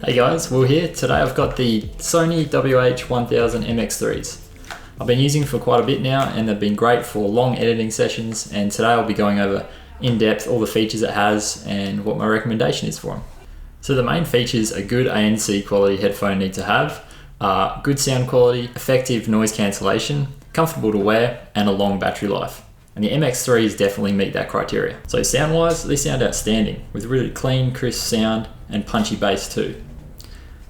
Hey guys, Will here. Today I've got the SONY WH1000MX3s. I've been using for quite a bit now and they've been great for long editing sessions, and today I'll be going over in depth all the features it has and what my recommendation is for them. So the main features a good ANC quality headphone need to have are good sound quality, effective noise cancellation, comfortable to wear, and a long battery life. And the MX3s definitely meet that criteria. So sound wise, they sound outstanding with really clean, crisp sound and punchy bass too.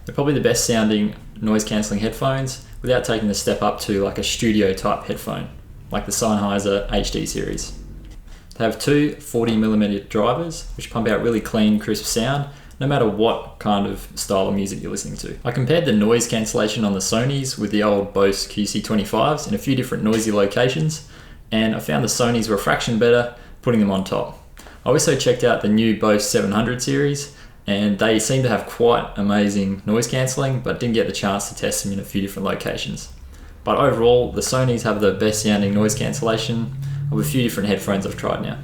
They're probably the best sounding noise cancelling headphones without taking the step up to like a studio type headphone, like the Sennheiser HD series. They have two 40mm drivers, which pump out really clean, crisp sound, no matter what kind of style of music you're listening to. I compared the noise cancellation on the Sonys with the old Bose QC25s in a few different noisy locations, and I found the Sonys were a fraction better putting them on top. I also checked out the new Bose 700 series, and they seem to have quite amazing noise cancelling, but didn't get the chance to test them in a few different locations. But overall, the Sonys have the best sounding noise cancellation of a few different headphones I've tried now.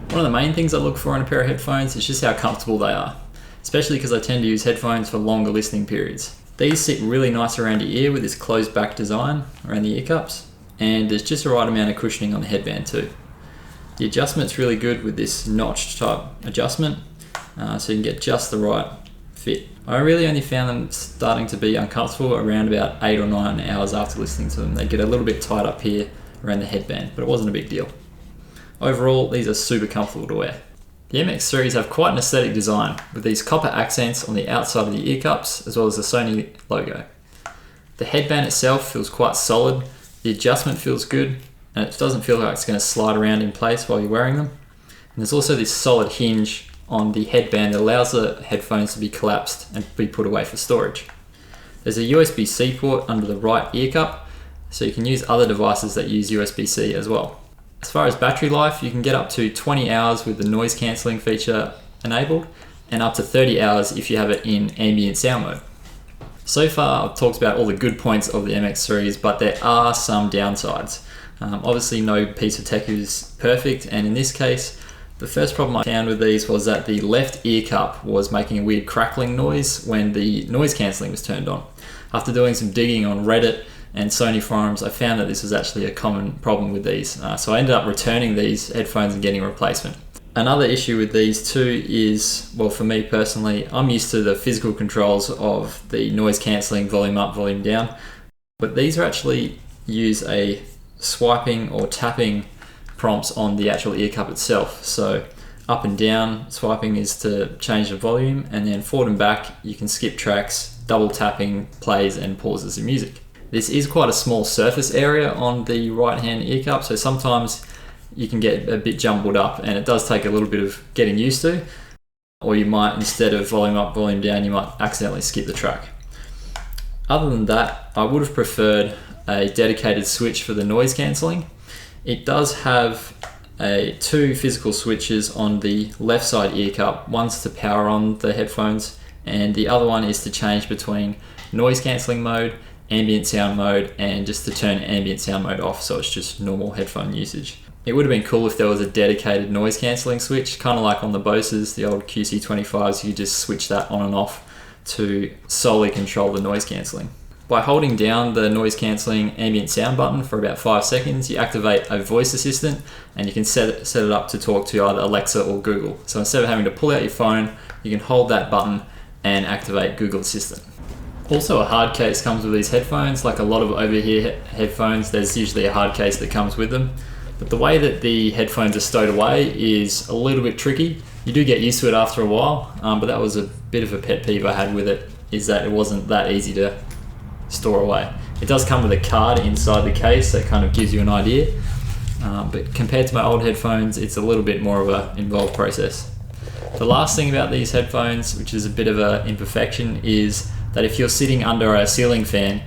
One of the main things I look for in a pair of headphones is just how comfortable they are, especially because I tend to use headphones for longer listening periods. These sit really nice around your ear with this closed back design around the ear cups, and there's just the right amount of cushioning on the headband too. The adjustment's really good with this notched type adjustment, so you can get just the right fit. I really only found them starting to be uncomfortable around about 8 or 9 hours after listening to them. They get a little bit tight up here around the headband, but it wasn't a big deal. Overall, these are super comfortable to wear. The MX3s have quite an aesthetic design with these copper accents on the outside of the ear cups as well as the Sony logo. The headband itself feels quite solid, the adjustment feels good, and it doesn't feel like it's going to slide around in place while you're wearing them. And there's also this solid hinge on the headband that allows the headphones to be collapsed and be put away for storage. There's a USB-C port under the right ear cup, so you can use other devices that use USB-C as well. As far as battery life, you can get up to 20 hours with the noise cancelling feature enabled, and up to 30 hours if you have it in ambient sound mode. So far I've talked about all the good points of the MX3s, but there are some downsides. Obviously no piece of tech is perfect, and in this case the first problem I found with these was that the left ear cup was making a weird crackling noise when the noise cancelling was turned on. After doing some digging on Reddit and Sony forums, I found that this was actually a common problem with these. So I ended up returning these headphones and getting a replacement. Another issue with these too is, well, for me personally, I'm used to the physical controls of the noise cancelling volume up, volume down, but these are actually use a swiping or tapping prompts on the actual ear cup itself. So up and down swiping is to change the volume, and then forward and back you can skip tracks, double tapping plays and pauses the music. This is quite a small surface area on the right hand ear cup, so sometimes you can get a bit jumbled up and it does take a little bit of getting used to, or you might, instead of volume up, volume down, you might accidentally skip the track. Other than that, I would have preferred a dedicated switch for the noise cancelling. It does have two physical switches on the left side ear cup. One's to power on the headphones and the other one is to change between noise cancelling mode, ambient sound mode, and just to turn ambient sound mode off, so it's just normal headphone usage. It would have been cool if there was a dedicated noise cancelling switch, kind of like on the Boses, the old QC25s, you could just switch that on and off to solely control the noise cancelling. By holding down the noise cancelling ambient sound button for about 5 seconds, you activate a voice assistant and you can set it up to talk to either Alexa or Google. So instead of having to pull out your phone, you can hold that button and activate Google Assistant. Also, a hard case comes with these headphones. Like a lot of over-ear headphones, there's usually a hard case that comes with them. But the way that the headphones are stowed away is a little bit tricky. You do get used to it after a while, but that was a bit of a pet peeve I had with it, is that it wasn't that easy to store away. It does come with a card inside the case that kind of gives you an idea, but compared to my old headphones, it's a little bit more of an involved process. The last thing about these headphones, which is a bit of an imperfection, is that if you're sitting under a ceiling fan,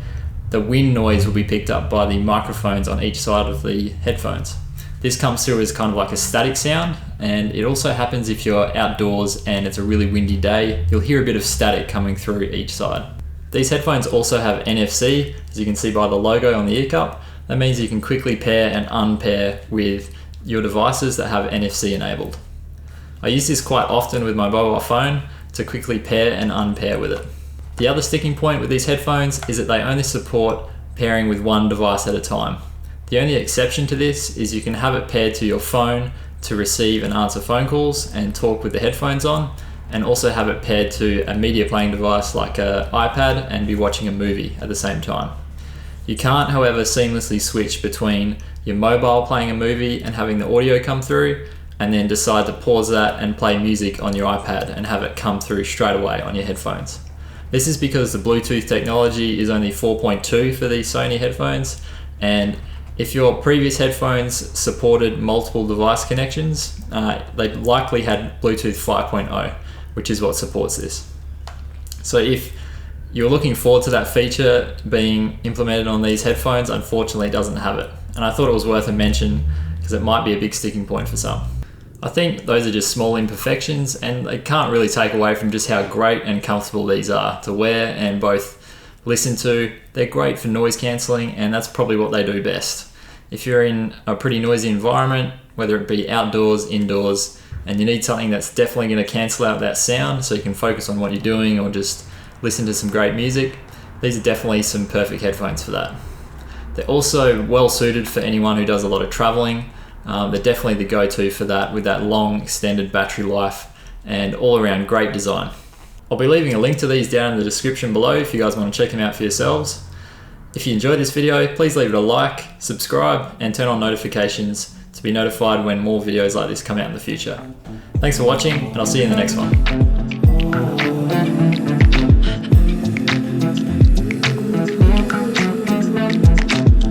the wind noise will be picked up by the microphones on each side of the headphones. This comes through as kind of like a static sound, and it also happens if you're outdoors and it's a really windy day, you'll hear a bit of static coming through each side. These headphones also have NFC, as you can see by the logo on the ear cup. That means you can quickly pair and unpair with your devices that have NFC enabled. I use this quite often with my mobile phone to quickly pair and unpair with it. The other sticking point with these headphones is that they only support pairing with one device at a time. The only exception to this is you can have it paired to your phone to receive and answer phone calls and talk with the headphones on, and also have it paired to a media playing device like an iPad and be watching a movie at the same time. You can't, however, seamlessly switch between your mobile playing a movie and having the audio come through, and then decide to pause that and play music on your iPad and have it come through straight away on your headphones. This is because the Bluetooth technology is only 4.2 for these Sony headphones, and if your previous headphones supported multiple device connections, they likely had Bluetooth 5.0, which is what supports this. So if you're looking forward to that feature being implemented on these headphones, unfortunately it doesn't have it. And I thought it was worth a mention because it might be a big sticking point for some. I think those are just small imperfections, and they can't really take away from just how great and comfortable these are to wear and both listen to. They're great for noise cancelling, and that's probably what they do best. If you're in a pretty noisy environment, whether it be outdoors, indoors, and you need something that's definitely going to cancel out that sound so you can focus on what you're doing or just listen to some great music, these are definitely some perfect headphones for that. They're also well suited for anyone who does a lot of traveling. They're definitely the go-to for that, with that long extended battery life and all around great design. I'll be leaving a link to these down in the description below if you guys want to check them out for yourselves. If you enjoyed this video, please leave it a like, subscribe, and turn on notifications to be notified when more videos like this come out in the future. Thanks for watching, and I'll see you in the next one.